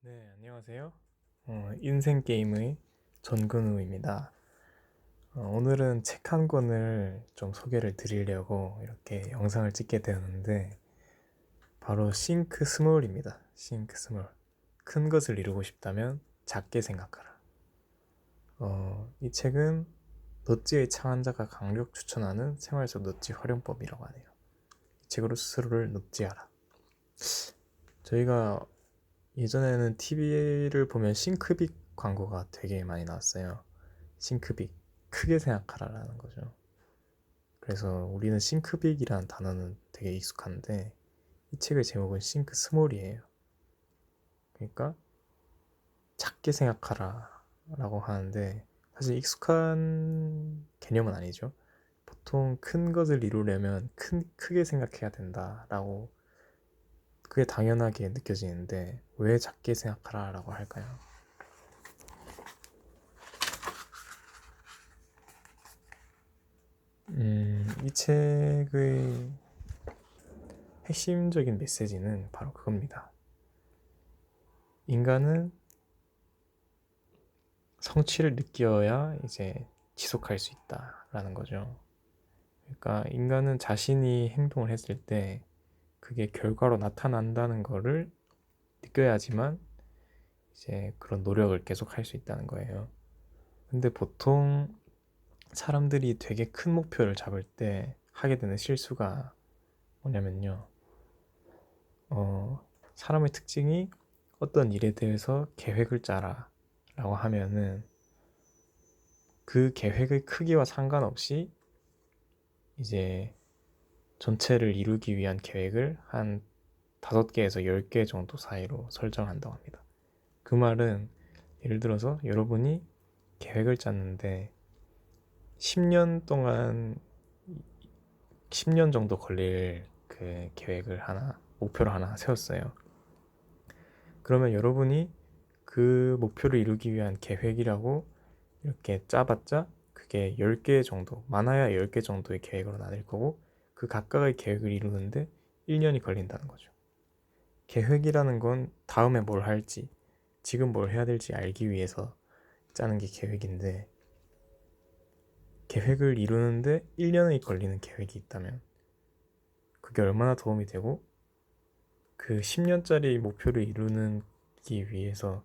네, 안녕하세요. 인생 게임의 전근우입니다. 오늘은 책 한 권을 좀 소개를 드리려고 이렇게 영상을 찍게 되었는데, 바로 싱크 스몰입니다. 싱크 스몰. 큰 것을 이루고 싶다면 작게 생각하라. 이 책은 너찌의 창안자가 강력 추천하는 생활 속 너찌 활용법이라고 하네요. 이 책으로 스스로를 너찌하라. 저희가 예전에는 TV를 보면 싱크빅 광고가 되게 많이 나왔어요. 싱크빅, 크게 생각하라라는 거죠. 그래서 우리는 싱크빅이라는 단어는 되게 익숙한데 이 책의 제목은 싱크 스몰이에요. 그러니까 작게 생각하라라고 하는데 사실 익숙한 개념은 아니죠. 보통 큰 것을 이루려면 크게 생각해야 된다라고 그게 당연하게 느껴지는데 왜 작게 생각하라라고 할까요? 이 책의 핵심적인 메시지는 바로 그겁니다. 인간은 성취를 느껴야 이제 지속할 수 있다라는 거죠. 그러니까 인간은 자신이 행동을 했을 때 그게 결과로 나타난다는 거를 느껴야지만 이제 그런 노력을 계속 할 수 있다는 거예요. 근데 보통 사람들이 되게 큰 목표를 잡을 때 하게 되는 실수가 뭐냐면요. 사람의 특징이 어떤 일에 대해서 계획을 짜라 라고 하면은 그 계획의 크기와 상관없이 이제 전체를 이루기 위한 계획을 한 5개에서 10개 정도 사이로 설정한다고 합니다. 그 말은 예를 들어서 여러분이 계획을 짰는데 10년 동안 10년 정도 걸릴 그 계획을 목표를 하나 세웠어요. 그러면 여러분이 그 목표를 이루기 위한 계획이라고 이렇게 짜봤자 그게 10개 정도, 많아야 10개 정도의 계획으로 나뉠 거고 그 각각의 계획을 이루는데 1년이 걸린다는 거죠. 계획이라는 건 다음에 뭘 할지, 지금 뭘 해야 될지 알기 위해서 짜는 게 계획인데 계획을 이루는데 1년이 걸리는 계획이 있다면 그게 얼마나 도움이 되고 그 10년짜리 목표를 이루기 위해서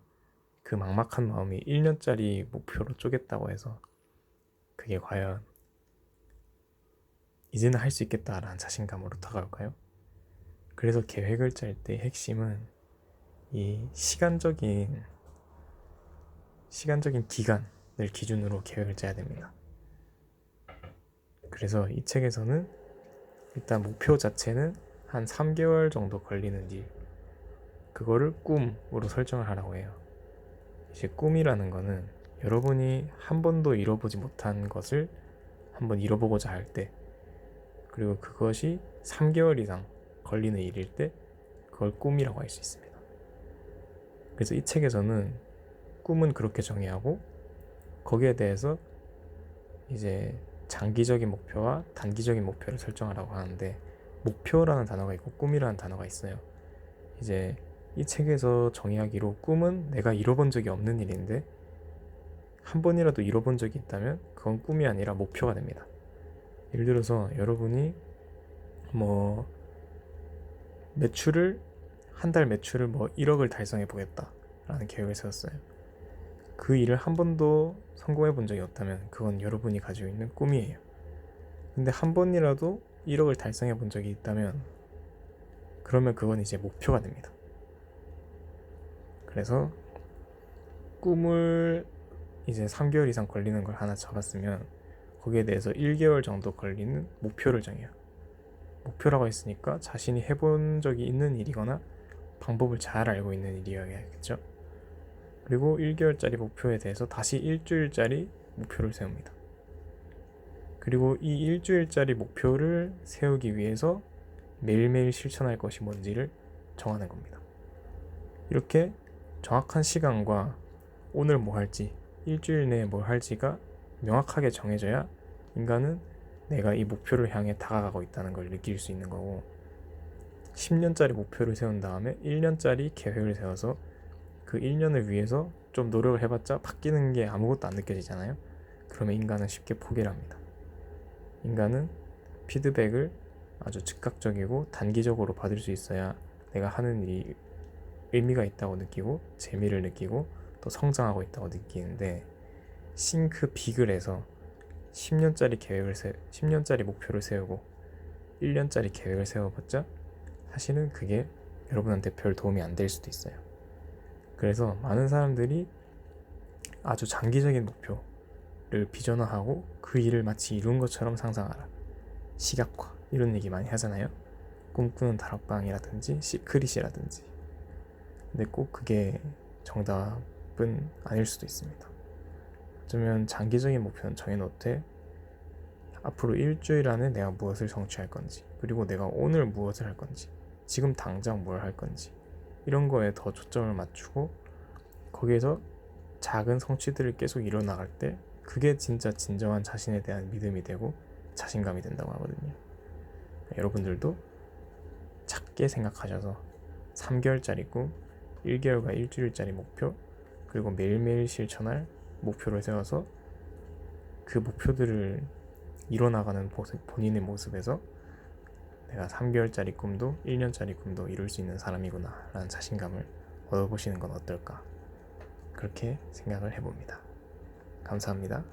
그 막막한 마음이 1년짜리 목표로 쪼갰다고 해서 그게 과연 이제는 할 수 있겠다라는 자신감으로 다가올까요? 그래서 계획을 짤 때 핵심은 이 시간적인 기간을 기준으로 계획을 짜야 됩니다. 그래서 이 책에서는 일단 목표 자체는 한 3개월 정도 걸리는 일, 그거를 꿈으로 설정을 하라고 해요. 이제 꿈이라는 거는 여러분이 한 번도 이뤄보지 못한 것을 한번 이뤄보고자 할 때, 그리고 그것이 3개월 이상 걸리는 일일 때 그걸 꿈이라고 할 수 있습니다. 그래서 이 책에서는 꿈은 그렇게 정의하고 거기에 대해서 이제 장기적인 목표와 단기적인 목표를 설정하라고 하는데 목표라는 단어가 있고 꿈이라는 단어가 있어요. 이제 이 책에서 정의하기로 꿈은 내가 이뤄본 적이 없는 일인데 한 번이라도 이뤄본 적이 있다면 그건 꿈이 아니라 목표가 됩니다. 예를 들어서 여러분이 뭐 매출을 한 달 매출을 뭐 1억을 달성해 보겠다라는 계획을 세웠어요. 그 일을 한 번도 성공해 본 적이 없다면 그건 여러분이 가지고 있는 꿈이에요. 근데 한 번이라도 1억을 달성해 본 적이 있다면 그러면 그건 이제 목표가 됩니다. 그래서 꿈을 이제 3개월 이상 걸리는 걸 하나 잡았으면 거기에 대해서 1개월 정도 걸리는 목표를 정해요. 목표라고 했으니까 자신이 해본 적이 있는 일이거나 방법을 잘 알고 있는 일이어야겠죠. 그리고 1개월짜리 목표에 대해서 다시 일주일짜리 목표를 세웁니다. 그리고 이 일주일짜리 목표를 세우기 위해서 매일매일 실천할 것이 뭔지를 정하는 겁니다. 이렇게 정확한 시간과 오늘 뭐 할지, 일주일 내에 뭘 할지가 명확하게 정해져야 인간은 내가 이 목표를 향해 다가가고 있다는 걸 느낄 수 있는 거고 10년짜리 목표를 세운 다음에 1년짜리 계획을 세워서 그 1년을 위해서 좀 노력을 해봤자 바뀌는 게 아무것도 안 느껴지잖아요. 그러면 인간은 쉽게 포기를 합니다. 인간은 피드백을 아주 즉각적이고 단기적으로 받을 수 있어야 내가 하는 일이 의미가 있다고 느끼고 재미를 느끼고 또 성장하고 있다고 느끼는데, 싱크 빅을 해서 10년짜리 목표를 세우고 1년짜리 계획을 세워봤자 사실은 그게 여러분한테 별 도움이 안 될 수도 있어요. 그래서 많은 사람들이 아주 장기적인 목표를 비전화하고 그 일을 마치 이룬 것처럼 상상하라, 시각화, 이런 얘기 많이 하잖아요. 꿈꾸는 다락방이라든지 시크릿이라든지. 근데 꼭 그게 정답은 아닐 수도 있습니다. 어쩌면 장기적인 목표는 정해놓되 앞으로 일주일 안에 내가 무엇을 성취할 건지, 그리고 내가 오늘 무엇을 할 건지, 지금 당장 뭘 할 건지, 이런 거에 더 초점을 맞추고 거기에서 작은 성취들을 계속 이뤄나갈 때 그게 진짜 진정한 자신에 대한 믿음이 되고 자신감이 된다고 하거든요. 여러분들도 작게 생각하셔서 3개월짜리 꿈, 1개월과 일주일짜리 목표, 그리고 매일매일 실천할 목표를 세워서 그 목표들을 이뤄나가는 본인의 모습에서 내가 3개월짜리 꿈도 1년짜리 꿈도 이룰 수 있는 사람이구나 라는 자신감을 얻어보시는 건 어떨까, 그렇게 생각을 해봅니다. 감사합니다.